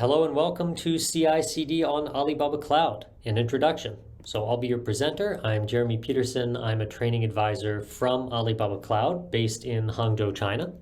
Hello and welcome to CI/CD on Alibaba Cloud, an introduction. So I'll be your presenter. I'm Jeremy Peterson. I'm a training advisor from Alibaba Cloud based in Hangzhou, China.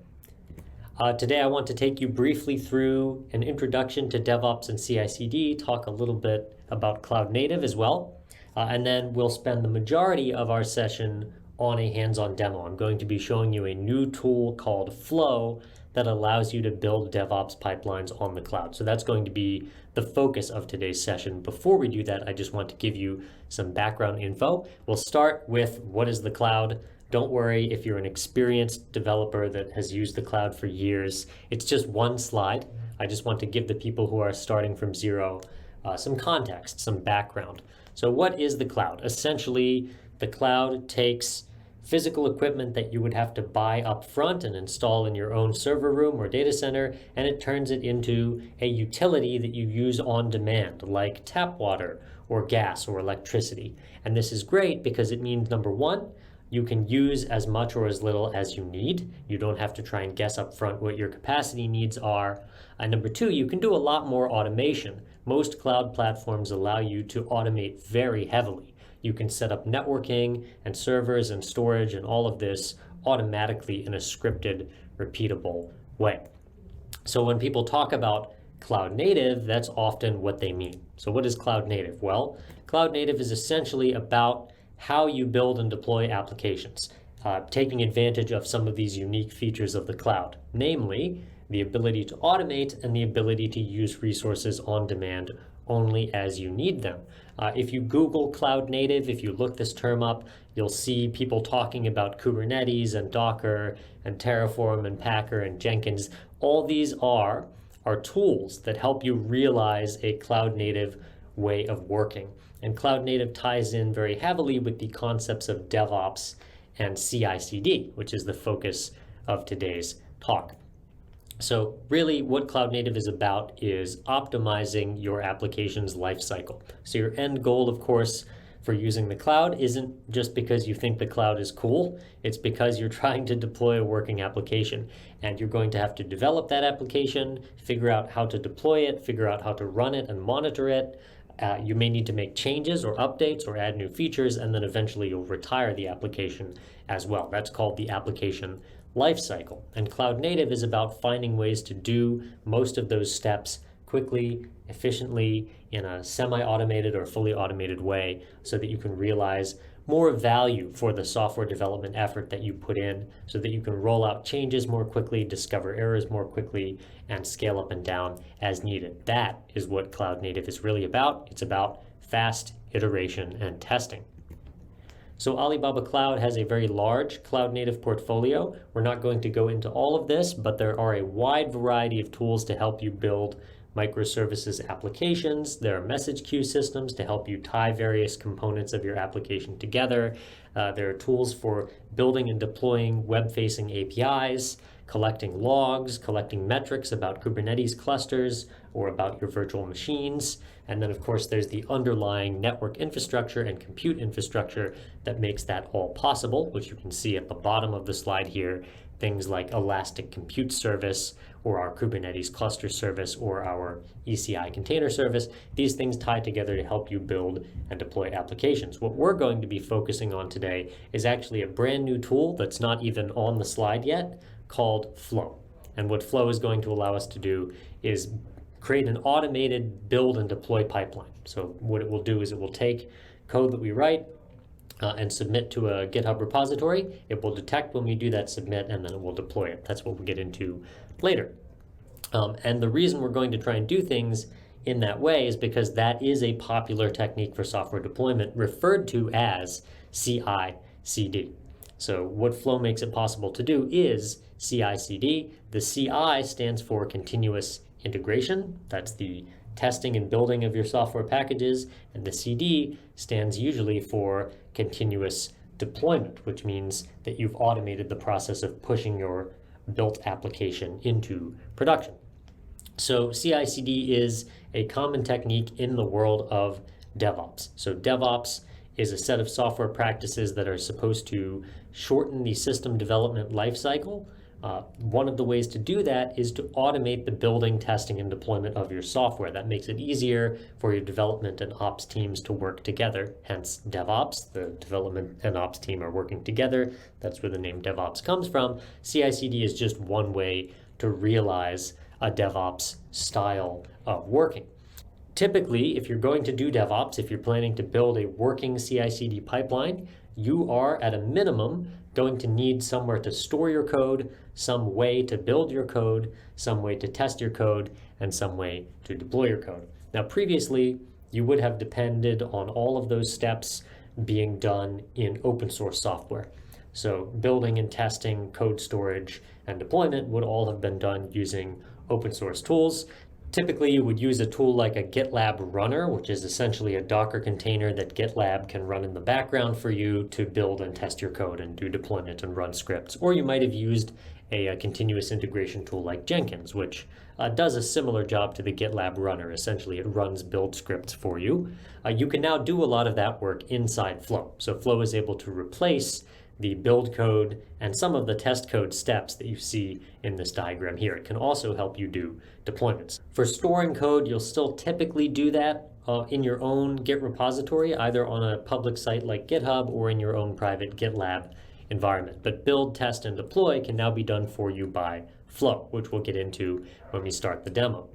Today I want to take you briefly through an introduction to DevOps and CI/CD, talk a little bit about Cloud Native as well, and then we'll spend the majority of our session on a hands-on demo. I'm going to be showing you a new tool called Flow that allows you to build DevOps pipelines on the cloud. So that's going to be the focus of today's session. Before we do that, I just want to give you some background info. We'll start with what is the cloud. Don't worry if you're an experienced developer that has used the cloud for years. It's just one slide. I just want to give the people who are starting from zero some context, some background. So what is the cloud? Essentially, the cloud takes physical equipment that you would have to buy up front and install in your own server room or data center, and it turns it into a utility that you use on demand, like tap water or gas or electricity. And this is great because it means, number one, you can use as much or as little as you need. You don't have to try and guess up front what your capacity needs are. And number two, you can do a lot more automation. Most cloud platforms allow you to automate very heavily. You can set up networking and servers and storage and all of this automatically in a scripted, repeatable way. So when people talk about cloud native, that's often what they mean. So what is cloud native? Well, cloud native is essentially about how you build and deploy applications, taking advantage of some of these unique features of the cloud, namely the ability to automate and the ability to use resources on demand only as you need them. If you Google cloud native, if you look this term up, you'll see people talking about Kubernetes and Docker and Terraform and Packer and Jenkins. All these are tools that help you realize a cloud native way of working. And cloud native ties in very heavily with the concepts of DevOps and CI/CD, which is the focus of today's talk. So really what cloud native is about is optimizing your application's lifecycle. So your end goal, of course, for using the cloud isn't just because you think the cloud is cool. It's because you're trying to deploy a working application, and you're going to have to develop that application, figure out how to deploy it, figure out how to run it and monitor it. You may need to make changes or updates or add new features, and then eventually you'll retire the application as well. That's called the application lifecycle. And cloud native is about finding ways to do most of those steps quickly, efficiently, in a semi-automated or fully automated way so that you can realize more value for the software development effort that you put in, so that you can roll out changes more quickly, discover errors more quickly, and scale up and down as needed. That is what cloud native is really about. It's about fast iteration and testing. So Alibaba Cloud has a very large cloud native portfolio. We're not going to go into all of this, but there are a wide variety of tools to help you build microservices applications. There are message queue systems to help you tie various components of your application together. There are tools for building and deploying web-facing APIs, collecting logs, collecting metrics about Kubernetes clusters or about your virtual machines. And then, of course, there's the underlying network infrastructure and compute infrastructure that makes that all possible, which you can see at the bottom of the slide here. Things like Elastic Compute Service or our Kubernetes cluster service or our ECI container service. These things tie together to help you build and deploy applications. What we're going to be focusing on today is actually a brand new tool that's not even on the slide yet, called Flow. And what Flow is going to allow us to do is create an automated build and deploy pipeline. So what it will do is it will take code that we write and submit to a GitHub repository. It will detect when we do that submit, and then it will deploy it. That's what we'll get into later. And the reason we're going to try and do things in that way is because that is a popular technique for software deployment referred to as CI/CD. So what Flow makes it possible to do is CI/CD. The CI stands for continuous integration. That's the testing and building of your software packages, and the CD stands usually for continuous deployment, which means that you've automated the process of pushing your built application into production. So CI/CD is a common technique in the world of DevOps. So DevOps is a set of software practices that are supposed to shorten the system development lifecycle One of the ways to do that is to automate the building, testing, and deployment of your software. That makes it easier for your development and ops teams to work together, hence DevOps. The development and ops team are working together. That's where the name DevOps comes from. CI/CD is just one way to realize a DevOps style of working. Typically, if you're going to do DevOps, if you're planning to build a working CI/CD pipeline, you are at a minimum going to need somewhere to store your code, some way to build your code, some way to test your code, and some way to deploy your code. Now, previously, you would have depended on all of those steps being done in open source software. So building and testing, code storage, and deployment would all have been done using open source tools. Typically, you would use a tool like a GitLab runner, which is essentially a Docker container that GitLab can run in the background for you to build and test your code and do deployment and run scripts. Or you might have used a continuous integration tool like Jenkins, which does a similar job to the GitLab runner. Essentially, it runs build scripts for you. You can now do a lot of that work inside Flow. So Flow is able to replace the build code and some of the test code steps that you see in this diagram here. It can also help you do deployments. For storing code, you'll still typically do that in your own Git repository, either on a public site like GitHub or in your own private GitLab environment. But build, test, and deploy can now be done for you by Flow, which we'll get into when we start the demo.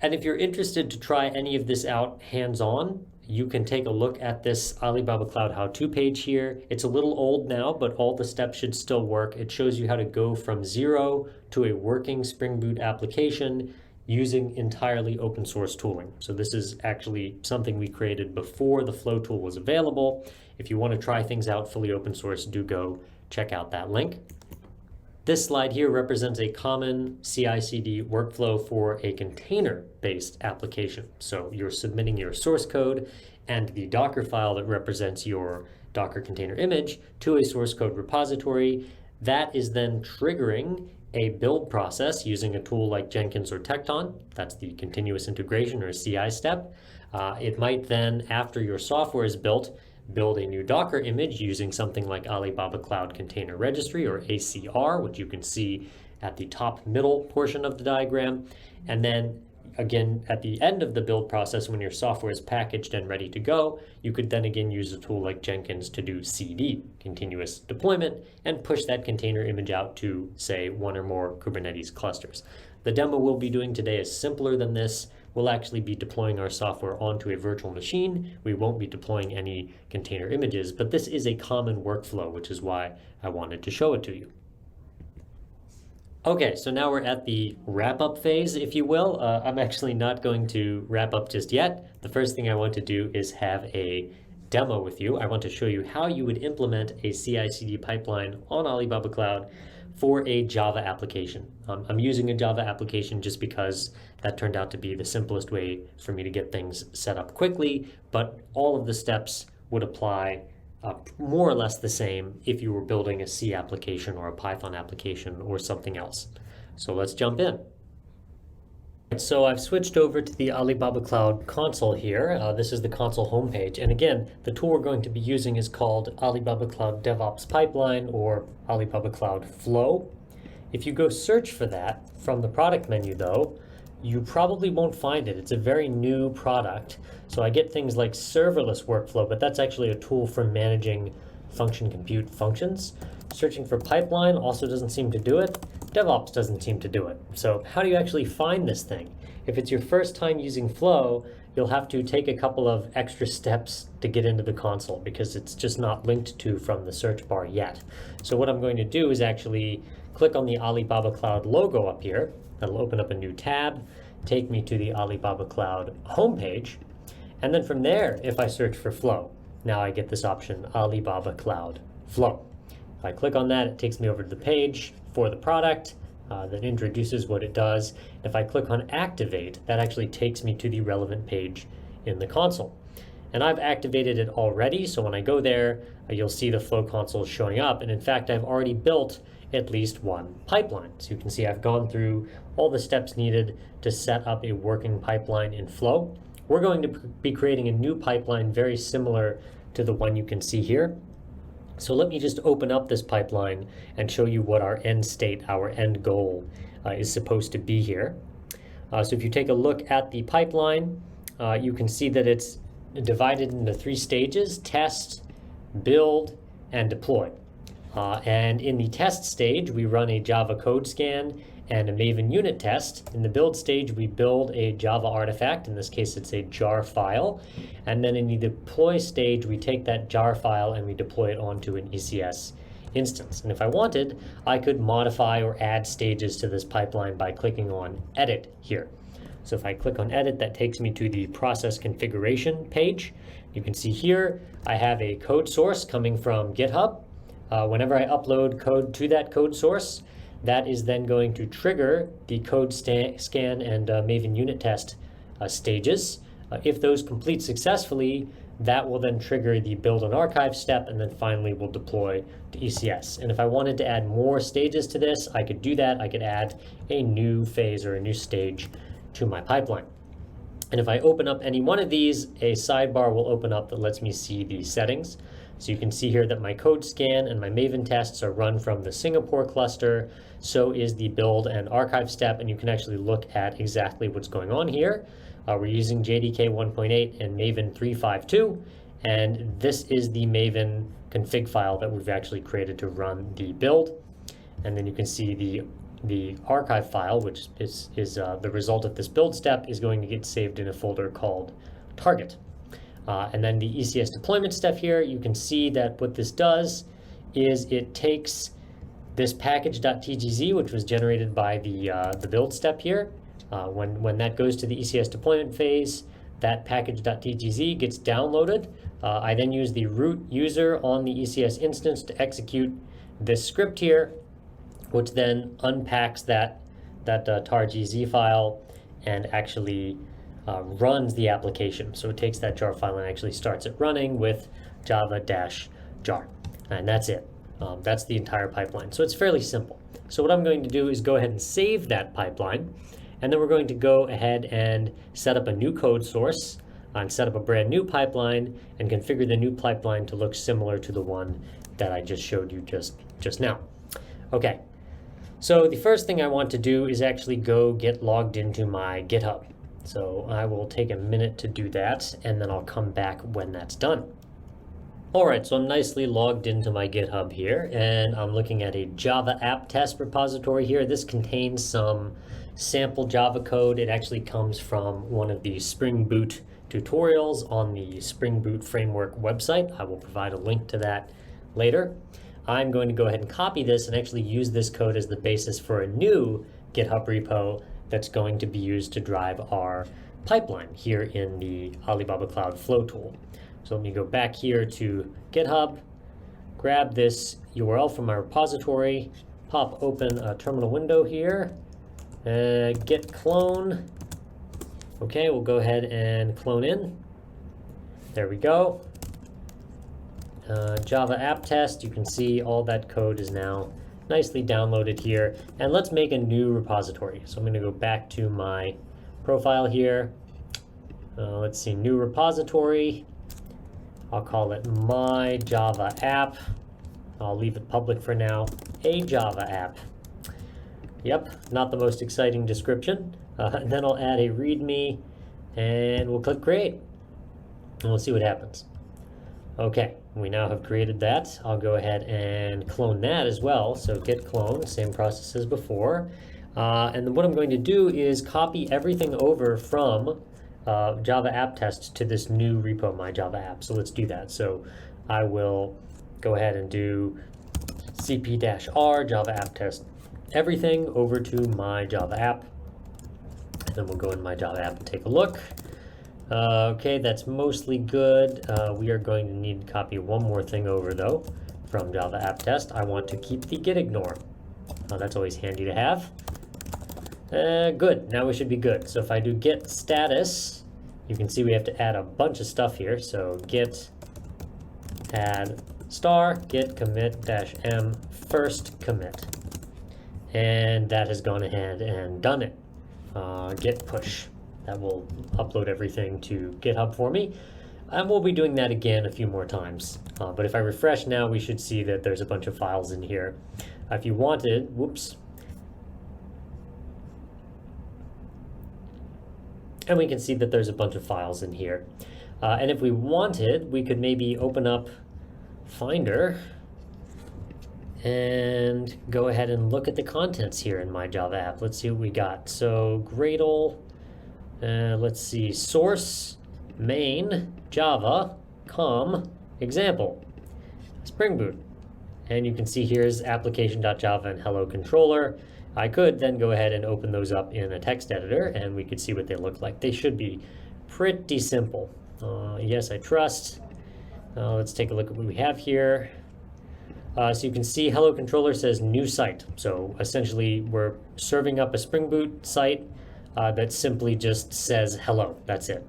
And if you're interested to try any of this out hands-on, you can take a look at this Alibaba Cloud how-to page here. It's a little old now, but all the steps should still work. It shows you how to go from zero to a working Spring Boot application using entirely open source tooling. So this is actually something we created before the Flow tool was available. If you want to try things out fully open source, do go check out that link. This slide here represents a common CI/CD workflow for a container-based application. So you're submitting your source code and the Docker file that represents your Docker container image to a source code repository. That is then triggering a build process using a tool like Jenkins or Tekton. That's the continuous integration or CI step. It might then, after your software is built, build a new Docker image using something like Alibaba Cloud Container Registry or ACR, which you can see at the top middle portion of the diagram. And then again, at the end of the build process, when your software is packaged and ready to go, you could then again use a tool like Jenkins to do CD, continuous deployment, and push that container image out to, say, one or more Kubernetes clusters. The demo we'll be doing today is simpler than this. We'll actually be deploying our software onto a virtual machine. We won't be deploying any container images, but this is a common workflow, which is why I wanted to show it to you. Okay, so now we're at the wrap-up phase, if you will. I'm actually not going to wrap up just yet. The first thing I want to do is have a demo with you. I want to show you how you would implement a CI/CD pipeline on Alibaba Cloud for a Java application. I'm using a Java application just because that turned out to be the simplest way for me to get things set up quickly, but all of the steps would apply more or less the same if you were building a C application or a Python application or something else. So let's jump in. So I've switched over to the Alibaba Cloud console here. This is the console homepage. And again, the tool we're going to be using is called Alibaba Cloud DevOps Pipeline or Alibaba Cloud Flow. If you go search for that from the product menu though, you probably won't find it. It's a very new product. So I get things like serverless workflow, but that's actually a tool for managing function compute functions. Searching for pipeline also doesn't seem to do it. DevOps doesn't seem to do it. So how do you actually find this thing? If it's your first time using Flow, you'll have to take a couple of extra steps to get into the console because it's just not linked to from the search bar yet. So what I'm going to do is actually click on the Alibaba Cloud logo up here. That'll open up a new tab, take me to the Alibaba Cloud homepage. And then from there, if I search for Flow, now I get this option, Alibaba Cloud Flow. If I click on that, it takes me over to the page for the product that introduces what it does. If I click on Activate, that actually takes me to the relevant page in the console. And I've activated it already, so when I go there, you'll see the Flow console showing up. And in fact, I've already built at least one pipeline. So you can see I've gone through all the steps needed to set up a working pipeline in Flow. We're going to be creating a new pipeline very similar to the one you can see here. So let me just open up this pipeline and show you what our end state, our end goal is supposed to be here. So if you take a look at the pipeline, you can see that it's divided into 3 stages: test, build, and deploy. And in the test stage, we run a Java code scan and a Maven unit test. In the build stage, we build a Java artifact. In this case, it's a jar file. And then in the deploy stage, we take that jar file and we deploy it onto an ECS instance. And if I wanted, I could modify or add stages to this pipeline by clicking on Edit here. So if I click on Edit, that takes me to the process configuration page. You can see here, I have a code source coming from GitHub. Whenever I upload code to that code source, that is then going to trigger the code scan and Maven unit test stages. If those complete successfully, that will then trigger the build and archive step, and then finally we'll deploy to ECS. And if I wanted to add more stages to this, I could do that. I could add a new phase or a new stage to my pipeline. And if I open up any one of these, a sidebar will open up that lets me see the settings. So you can see here that my code scan and my Maven tests are run from the Singapore cluster. So is the build and archive step, and you can actually look at exactly what's going on here. We're using JDK 1.8 and Maven 3.5.2, and this is the Maven config file that we've actually created to run the build. And then you can see the archive file, which is the result of this build step, is going to get saved in a folder called target. And then the ECS deployment step here, you can see that what this does is it takes this package.tgz, which was generated by the build step here. When that goes to the ECS deployment phase, that package.tgz gets downloaded. I then use the root user on the ECS instance to execute this script here, which then unpacks that tar.gz file and actually runs the application. So it takes that jar file and actually starts it running with java-jar. And that's it. That's the entire pipeline. So it's fairly simple. So what I'm going to do is go ahead and save that pipeline. And then we're going to go ahead and set up a new code source and set up a brand new pipeline and configure the new pipeline to look similar to the one that I just showed you just now. Okay. So the first thing I want to do is actually go get logged into my GitHub. So I will take a minute to do that, and then I'll come back when that's done. All right, so I'm nicely logged into my GitHub here, and I'm looking at a Java app test repository here. This contains some sample Java code. It actually comes from one of the Spring Boot tutorials on the Spring Boot framework website. I will provide a link to that later. I'm going to go ahead and copy this and actually use this code as the basis for a new GitHub repo that's going to be used to drive our pipeline here in the Alibaba Cloud Flow tool. So let me go back here to GitHub, grab this URL from my repository, pop open a terminal window here, git clone. Okay, we'll go ahead and clone in. There we go. Java app test, you can see all that code is now nicely downloaded here. And let's make a new repository. So I'm going to go back to my profile here. Let's see, new repository. I'll call it my Java app. I'll leave it public for now. A Java app. Yep, not the most exciting description. And then I'll add a README and we'll click create. And we'll see what happens. Okay, we now have created that. I'll go ahead and clone that as well. So git clone, same process as before. And then what I'm going to do is copy everything over from Java app test to this new repo, my Java app. So let's do that. So I will go ahead and do cp-r Java app test everything over to my Java app. And then we'll go in my Java app and take a look. Okay, that's mostly good. We are going to need to copy one more thing over though from Java app test. I want to keep the git ignore. That's always handy to have. Good, now we should be good. So if I do git status, you can see we have to add a bunch of stuff here. So git add star git commit -m first commit. And that has gone ahead and done it. Git push. That will upload everything to GitHub for me. And we'll be doing that again a few more times. But if I refresh now, we should see that there's a bunch of files in here. If you wanted, whoops. And we can see that there's a bunch of files in here. And if we wanted, we could maybe open up Finder and go ahead and look at the contents here in my Java app. Let's see what we got. So Gradle, let's see, source, main, Java, com, example, Spring Boot. And you can see here's application.java and hello controller. I could then go ahead and open those up in a text editor and we could see what they look like. They should be pretty simple. Yes, I trust. Let's take a look at what we have here. So you can see hello controller says new site. So essentially we're serving up a Spring Boot site that simply just says hello. That's it.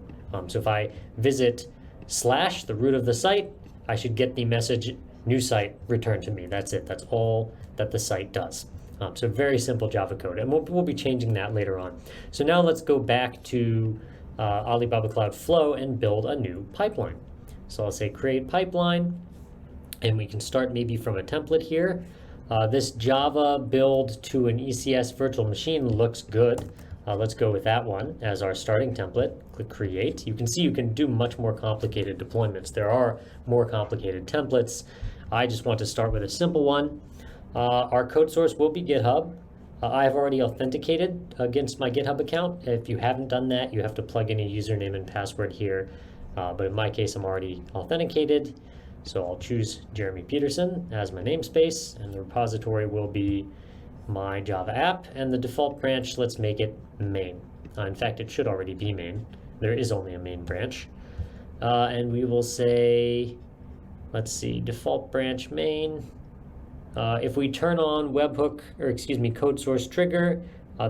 So if I visit / the root of the site, I should get the message new site returned to me. That's it. That's all that the site does. So very simple Java code, and we'll be changing that later on. So now let's go back to Alibaba Cloud Flow and build a new pipeline. So I'll say create pipeline, and we can start maybe from a template here. This Java build to an ECS virtual machine looks good. Let's go with that one as our starting template. Click create. You can see you can do much more complicated deployments. There are more complicated templates. I just want to start with a simple one. Our code source will be GitHub. I've already authenticated against my GitHub account. If you haven't done that, you have to plug in a username and password here. But in my case, I'm already authenticated. So I'll choose Jeremy Peterson as my namespace, and the repository will be my Java app, and the default branch, let's make it main. In fact, it should already be main. There is only a main branch. And we will say, let's see, default branch main. If we turn on webhook, or excuse me, code source trigger,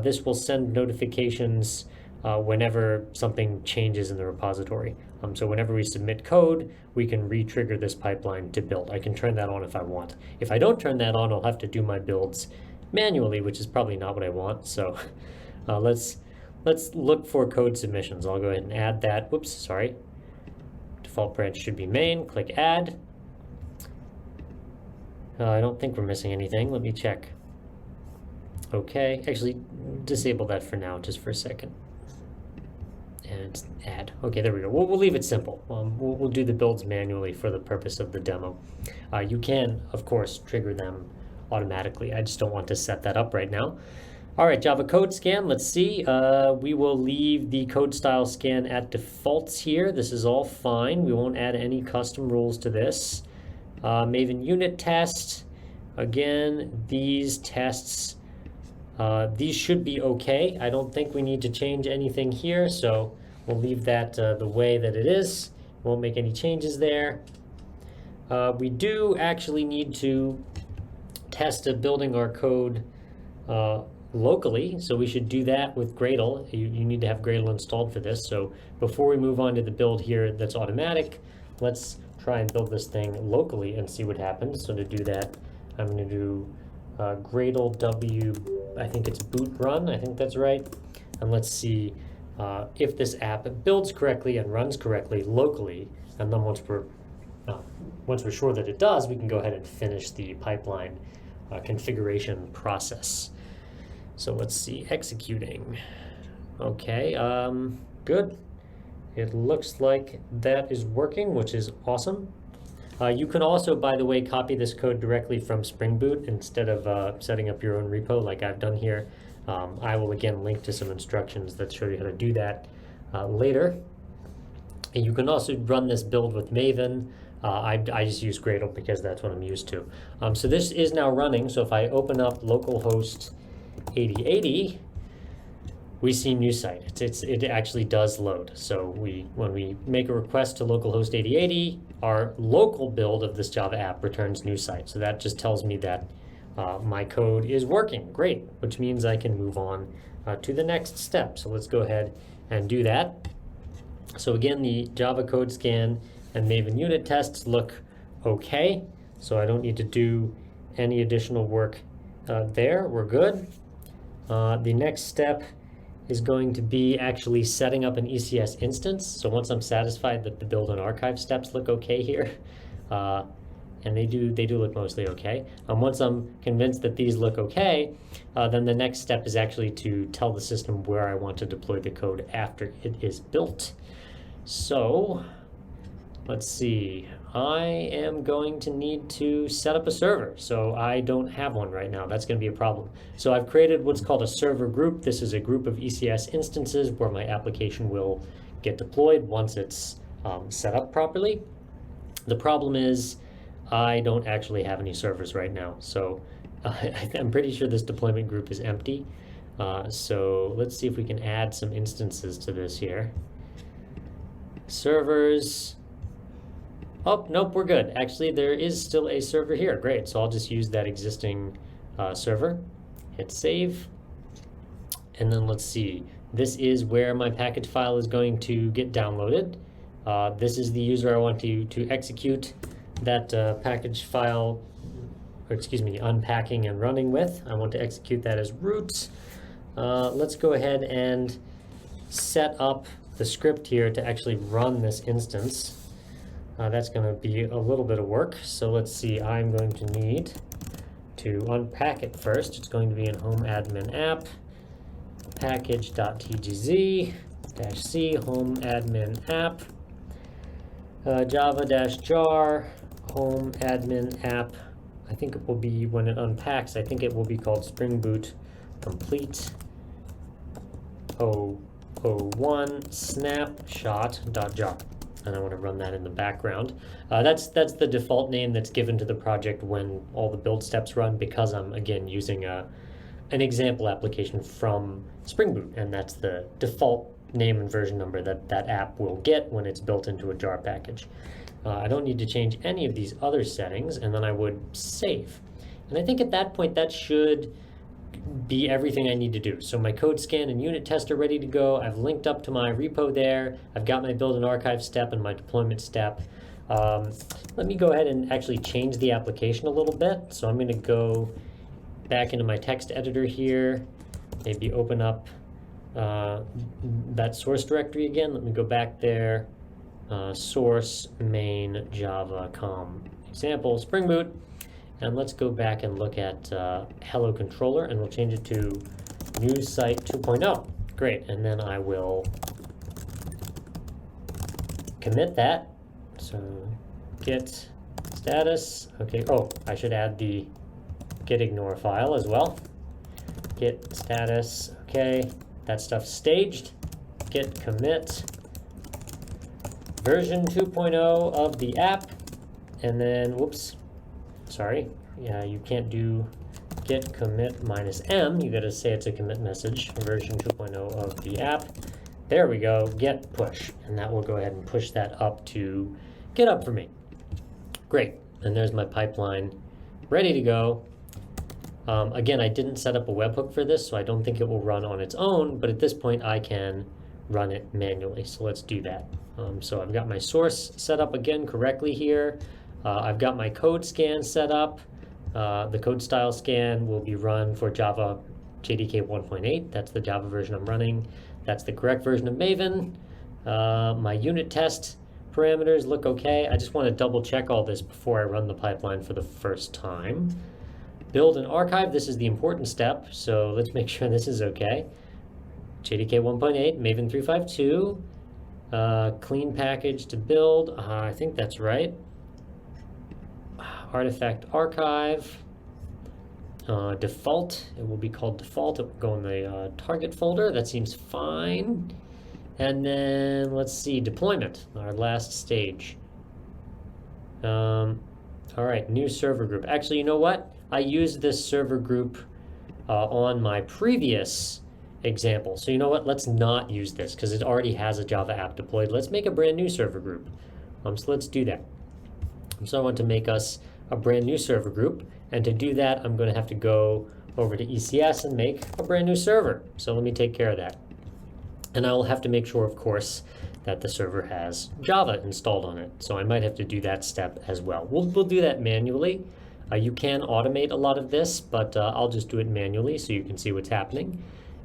this will send notifications whenever something changes in the repository. So whenever we submit code, we can re-trigger this pipeline to build. I can turn that on if I want. If I don't turn that on, I'll have to do my builds manually, which is probably not what I want. So let's look for code submissions. I'll go ahead and add that. Whoops, sorry. Default branch should be main. Click add. I don't think we're missing anything. Let me check. Okay, actually disable that for now, just for a second. And add. Okay, there we go. We'll leave it simple. We'll do the builds manually for the purpose of the demo. You can, of course, trigger them automatically. I just don't want to set that up right now. All right, Java code scan. Let's see. We will leave the code style scan at defaults here. This is all fine. We won't add any custom rules to this. Maven unit test. Again, these tests, these should be okay. I don't think we need to change anything here, so we'll leave that the way that it is. Won't make any changes there. We do actually need to test building our code locally, so we should do that with Gradle. You need to have Gradle installed for this. So before we move on to the build here that's automatic, let's try and build this thing locally and see what happens. So to do that, I'm going to do Gradle w, I think it's boot run, I think that's right. And let's see if this app builds correctly and runs correctly locally. And then once we're sure that it does, we can go ahead and finish the pipeline configuration process. So let's see, executing. Okay, good. It looks like that is working, which is awesome. You can also, by the way, copy this code directly from Spring Boot instead of setting up your own repo like I've done here. I will again link to some instructions that show you how to do that later. And you can also run this build with Maven. I just use Gradle because that's what I'm used to. So this is now running. So if I open up localhost 8080, we see new site. It actually does load. So when we make a request to localhost 8080, our local build of this Java app returns new site. So that just tells me that my code is working. Great, which means I can move on to the next step. So let's go ahead and do that. So again, the Java code scan and Maven unit tests look okay. So I don't need to do any additional work there. We're good. The next step is going to be actually setting up an ECS instance. So once I'm satisfied that the build and archive steps look okay here, and they do look mostly okay. Once I'm convinced that these look okay, then the next step is actually to tell the system where I want to deploy the code after it is built. So let's see, I am going to need to set up a server. So I don't have one right now. That's going to be a problem. So I've created what's called a server group. This is a group of ECS instances where my application will get deployed once it's set up properly. The problem is I don't actually have any servers right now. So I'm pretty sure this deployment group is empty. So let's see if we can add some instances to this here. Servers. Oh, nope, we're good. Actually, there is still a server here. Great, so I'll just use that existing server. Hit save. And then let's see. This is where my package file is going to get downloaded. This is the user I want to execute that package file, or excuse me, unpacking and running with. I want to execute that as root. Let's go ahead and set up the script here to actually run this instance. That's going to be a little bit of work. So let's see, I'm going to need to unpack it first. It's going to be in home admin app, package.tgz -c home admin app, java-jar home admin app. I think it will be, when it unpacks, I think it will be called Spring Boot complete 001 snapshot.jar. And I want to run that in the background. That's the default name that's given to the project when all the build steps run, because I'm, again, using an example application from Spring Boot, and that's the default name and version number that that app will get when it's built into a jar package. I don't need to change any of these other settings, and then I would save. And I think at that point that should be everything I need to do. So my code scan and unit test are ready to go. I've linked up to my repo there. I've got my build and archive step and my deployment step. Let me go ahead and actually change the application a little bit. So I'm going to go back into my text editor here, maybe open up that source directory again. Let me go back there, source main java com example Spring Boot. And let's go back and look at Hello Controller, and we'll change it to News Site 2.0. Great, and then I will commit that. So git status, okay, oh, I should add the git ignore file as well. Git status, okay, that stuff's staged. Git commit version 2.0 of the app, and then, whoops, sorry, yeah, you can't do git commit -m. You gotta say it's a commit message, version 2.0 of the app. There we go, get push, and that will go ahead and push that up to GitHub for me. Great, and there's my pipeline ready to go. Again, I didn't set up a webhook for this, so I don't think it will run on its own, but at this point I can run it manually, so let's do that. So I've got my source set up again correctly here. I've got my code scan set up. The code style scan will be run for Java JDK 1.8. That's the Java version I'm running. That's the correct version of Maven. My unit test parameters look okay. I just want to double check all this before I run the pipeline for the first time. Build and archive, this is the important step, so let's make sure this is okay. JDK 1.8, Maven 352, clean package to build, I think that's right. Artifact archive, default, it will be called default, it will go in the target folder, that seems fine. And then let's see, deployment, our last stage. All right, new server group. Actually, you know what? I used this server group on my previous example. So you know what? Let's not use this because it already has a Java app deployed. Let's make a brand new server group. So let's do that. So I want to make us a brand new server group. And to do that, I'm going to have to go over to ECS and make a brand new server. So let me take care of that. And I will have to make sure, of course, that the server has Java installed on it. So I might have to do that step as well. We'll do that manually. You can automate a lot of this, but I'll just do it manually so you can see what's happening.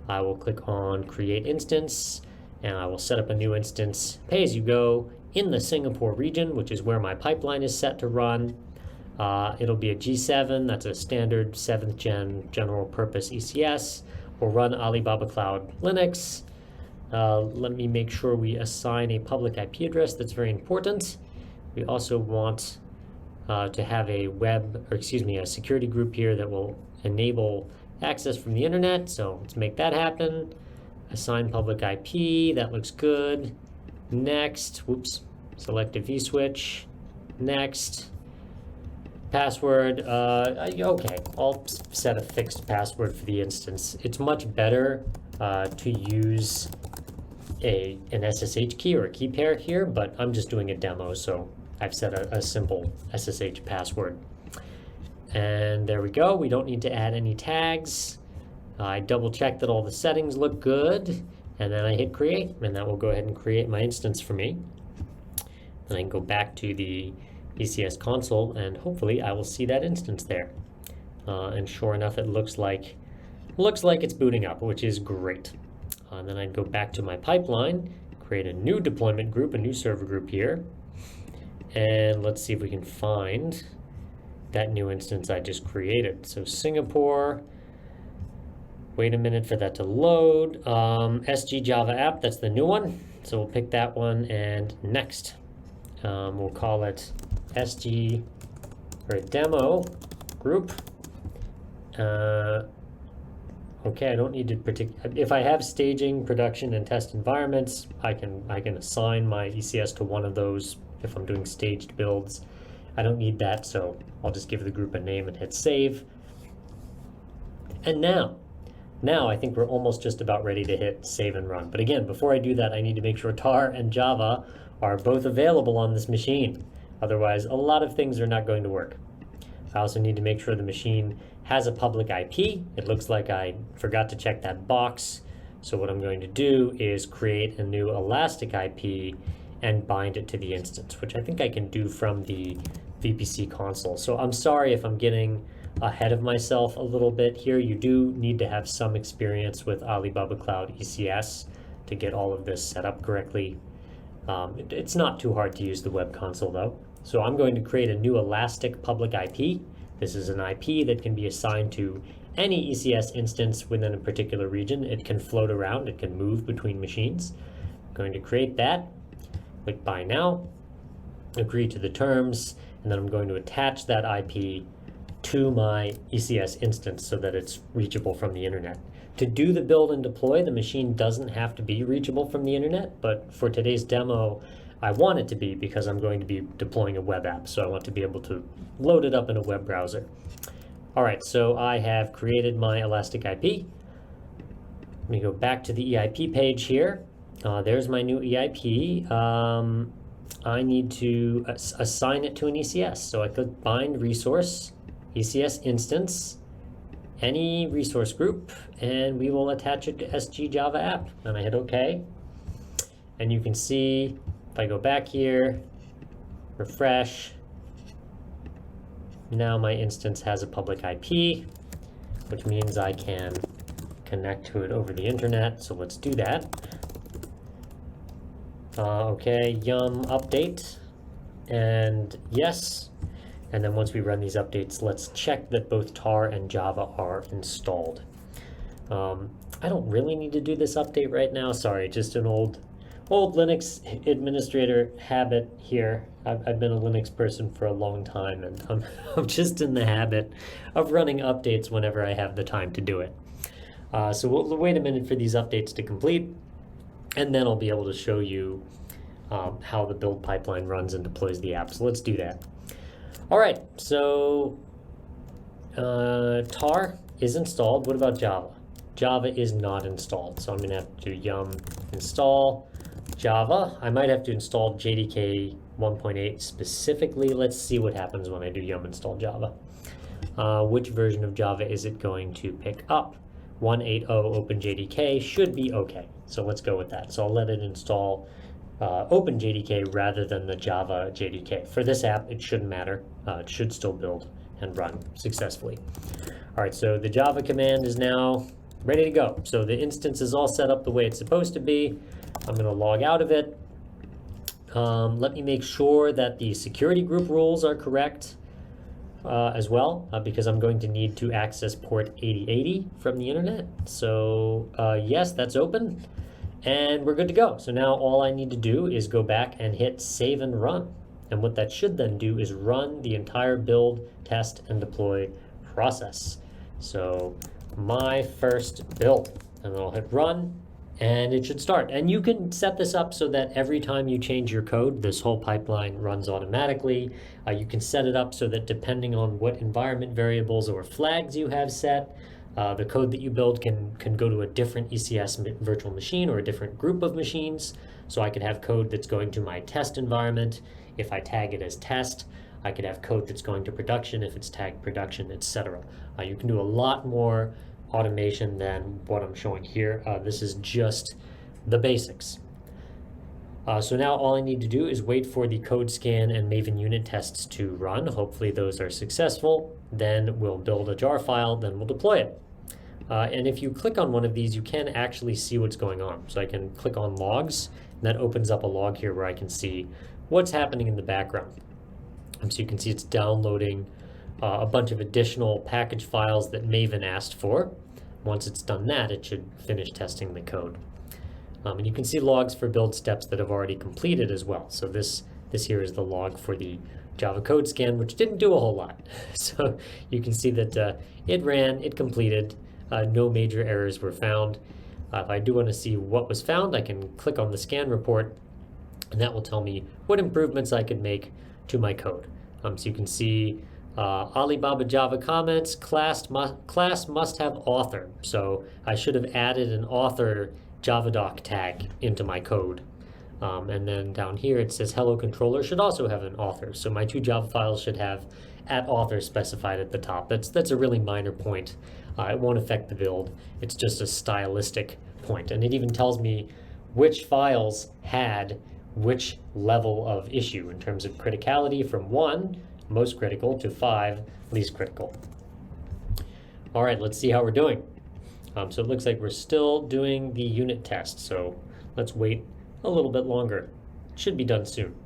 I will click on Create Instance, and I will set up a new instance, pay-as-you-go, in the Singapore region, which is where my pipeline is set to run. It'll be a G7, that's a standard 7th gen general purpose ECS. We'll run Alibaba Cloud Linux. Let me make sure we assign a public IP address. That's very important. We also want to have a a security group here that will enable access from the internet. So let's make that happen. Assign public IP, that looks good. Next, whoops, select a vSwitch. Next, password, okay, I'll set a fixed password for the instance. It's much better to use an SSH key or a key pair here, but I'm just doing a demo, so I've set a simple SSH password. And there we go. We don't need to add any tags. I double check that all the settings look good, and then I hit create, and that will go ahead and create my instance for me. And I can go back to the ECS console, and hopefully I will see that instance there. And sure enough, it looks like it's booting up, which is great. And then I'd go back to my pipeline, create a new deployment group, a new server group here. And let's see if we can find that new instance I just created. So Singapore, wait a minute for that to load. SG Java app, that's the new one. So we'll pick that one, and next. We'll call it SG, or demo group. Okay, I don't need to if I have staging, production, and test environments, I can assign my ECS to one of those if I'm doing staged builds. I don't need that, so I'll just give the group a name and hit save. And now I think we're almost just about ready to hit save and run. But again, before I do that, I need to make sure tar and Java are both available on this machine. Otherwise, a lot of things are not going to work. I also need to make sure the machine has a public IP. It looks like I forgot to check that box. So what I'm going to do is create a new elastic IP and bind it to the instance, which I think I can do from the VPC console. So I'm sorry if I'm getting ahead of myself a little bit here. You do need to have some experience with Alibaba Cloud ECS to get all of this set up correctly. It's not too hard to use the web console though. So I'm going to create a new elastic public IP. This is an IP that can be assigned to any ECS instance within a particular region. It can float around, it can move between machines. I'm going to create that, click buy now, agree to the terms, and then I'm going to attach that IP to my ECS instance so that it's reachable from the internet. To do the build and deploy, the machine doesn't have to be reachable from the internet, but for today's demo, I want it to be because I'm going to be deploying a web app, so I want to be able to load it up in a web browser. All right, so I have created my elastic IP. Let me go back to the EIP page here. There's my new EIP. I need to assign it to an ECS. So I click bind resource, ECS instance, any resource group, and we will attach it to SG Java app. And I hit OK. And you can see if I go back here, refresh, now my instance has a public IP, which means I can connect to it over the internet. So let's do that. Okay, yum update, and yes. And then once we run these updates, let's check that both tar and Java are installed. I don't really need to do this update right now. Sorry, just an old Linux administrator habit here. I've been a Linux person for a long time, and I'm just in the habit of running updates whenever I have the time to do it. So we'll wait a minute for these updates to complete, and then I'll be able to show you how the build pipeline runs and deploys the app. So let's do that. All right, so tar is installed. What about Java? Java is not installed, so I'm going to have to do yum install Java. I might have to install JDK 1.8 specifically. Let's see what happens when I do yum install Java. Which version of Java is it going to pick up? 1.8.0 OpenJDK should be okay. So let's go with that. So I'll let it install OpenJDK rather than the Java JDK. For this app, it shouldn't matter. It should still build and run successfully. All right, so the Java command is now ready to go. So the instance is all set up the way it's supposed to be. I'm going to log out of it. Let me make sure that the security group rules are correct as well, because I'm going to need to access port 8080 from the internet. So yes, that's open, and we're good to go. So now all I need to do is go back and hit save and run. And what that should then do is run the entire build, test, and deploy process. So my first build, and then I'll hit run, and it should start. And you can set this up so that every time you change your code, this whole pipeline runs automatically. You can set it up so that depending on what environment variables or flags you have set, the code that you build can go to a different ECS virtual machine or a different group of machines. So I could have code that's going to my test environment. If I tag it as test, I could have code that's going to production if it's tagged production, etc. You can do a lot more automation than what I'm showing here. This is just the basics. So now all I need to do is wait for the code scan and Maven unit tests to run. Hopefully those are successful. Then we'll build a jar file, then we'll deploy it. And if you click on one of these, you can actually see what's going on. So I can click on logs, and that opens up a log here where I can see what's happening in the background. So you can see it's downloading a bunch of additional package files that Maven asked for. Once it's done that, it should finish testing the code. And you can see logs for build steps that have already completed as well. So this here is the log for the Java code scan, which didn't do a whole lot. So you can see that it ran, it completed, no major errors were found. If I do want to see what was found, I can click on the scan report, and that will tell me what improvements I could make to my code. So you can see Alibaba Java comments, class must have author. So I should have added an author JavaDoc tag into my code. And then down here it says hello controller should also have an author. So my two Java files should have @author specified at the top. That's a really minor point. It won't affect the build. It's just a stylistic point. And it even tells me which files had which level of issue in terms of criticality, from 1, most critical, to 5, least critical. All right, let's see how we're doing. So it looks like we're still doing the unit test. So let's wait a little bit longer. It should be done soon.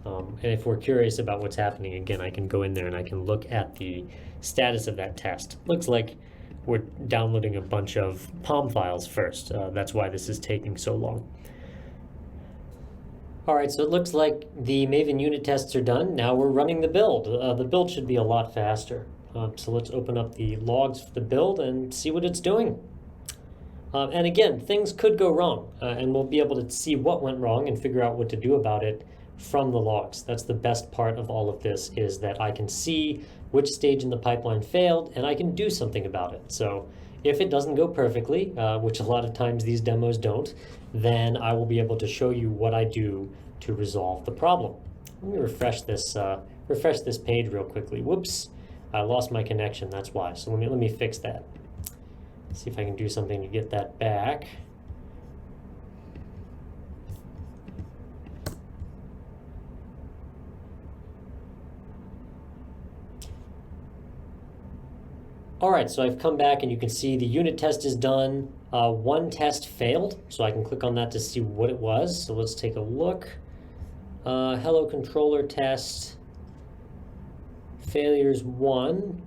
And if we're curious about what's happening, again, I can go in there and I can look at the status of that test. Looks like we're downloading a bunch of POM files first. That's why this is taking so long. All right, so it looks like the Maven unit tests are done. Now we're running the build. The build should be a lot faster. So let's open up the logs for the build and see what it's doing. And again, things could go wrong, and we'll be able to see what went wrong and figure out what to do about it from the logs. That's the best part of all of this, is that I can see which stage in the pipeline failed, and I can do something about it. So if it doesn't go perfectly, which a lot of times these demos don't, then I will be able to show you what I do to resolve the problem. Let me refresh this page real quickly. Whoops, I lost my connection, that's why. So let me fix that. See if I can do something to get that back. All right, so I've come back and you can see the unit test is done. One test failed, so I can click on that to see what it was. So let's take a look. Hello controller test. Failures 1.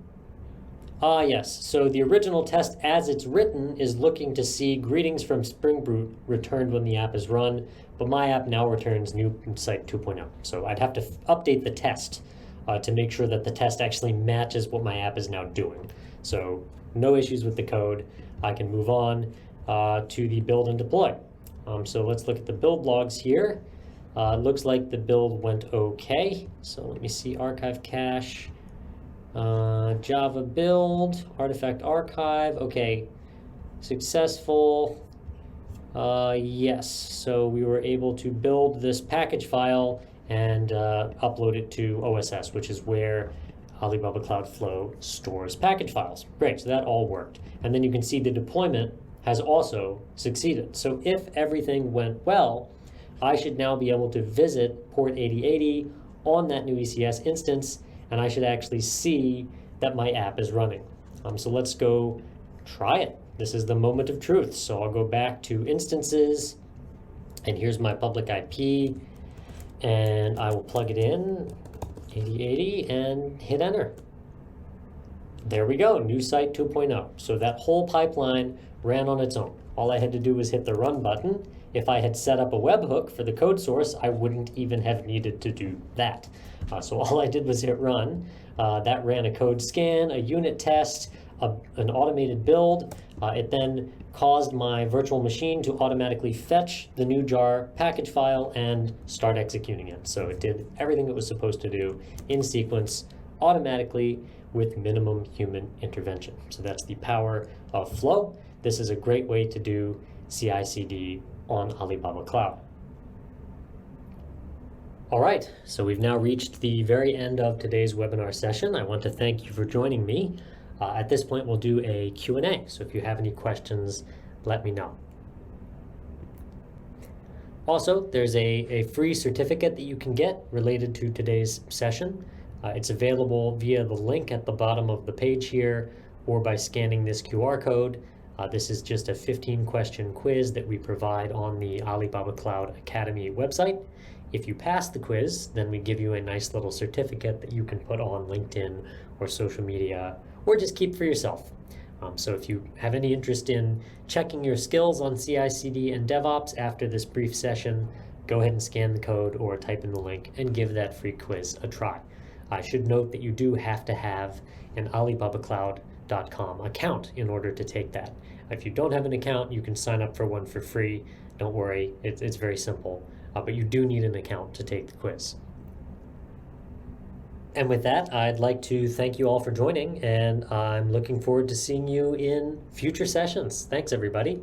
Yes, so the original test as it's written is looking to see greetings from Spring Boot returned when the app is run, but my app now returns new site 2.0. So I'd have to update the test to make sure that the test actually matches what my app is now doing. So no issues with the code. I can move on to the build and deploy. So let's look at the build logs here. It looks like the build went okay. So let me see archive cache. Java build, artifact archive, okay, successful, yes, so we were able to build this package file and upload it to OSS, which is where Alibaba Cloud Flow stores package files. Great, so that all worked. And then you can see the deployment has also succeeded. So if everything went well, I should now be able to visit port 8080 on that new ECS instance, and I should actually see that my app is running. So let's go try it. this is the moment of truth. So I'll go back to instances, and here's my public IP, and I will plug it in, 8080, and hit enter. There we go, new site 2.0. So that whole pipeline ran on its own. All I had to do was hit the run button. If I had set up a webhook for the code source, I wouldn't even have needed to do that. So all I did was hit run. That ran a code scan, a unit test, an automated build. It then caused my virtual machine to automatically fetch the new jar package file and start executing it. So it did everything it was supposed to do in sequence automatically with minimum human intervention. So that's the power of Flow. This is a great way to do CI/CD on Alibaba Cloud. All right, so we've now reached the very end of today's webinar session. I want to thank you for joining me. At this point, we'll do a Q&A. So if you have any questions, let me know. Also, there's a free certificate that you can get related to today's session. It's available via the link at the bottom of the page here or by scanning this QR code. This is just a 15-question quiz that we provide on the Alibaba Cloud Academy website. If you pass the quiz, then we give you a nice little certificate that you can put on LinkedIn or social media or just keep for yourself. So if you have any interest in checking your skills on CI/CD and DevOps after this brief session, go ahead and scan the code or type in the link and give that free quiz a try. I should note that you do have to have an AlibabaCloud.com account in order to take that. If you don't have an account, you can sign up for one for free. Don't worry, it's very simple, but you do need an account to take the quiz. And with that, I'd like to thank you all for joining, and I'm looking forward to seeing you in future sessions. Thanks, everybody.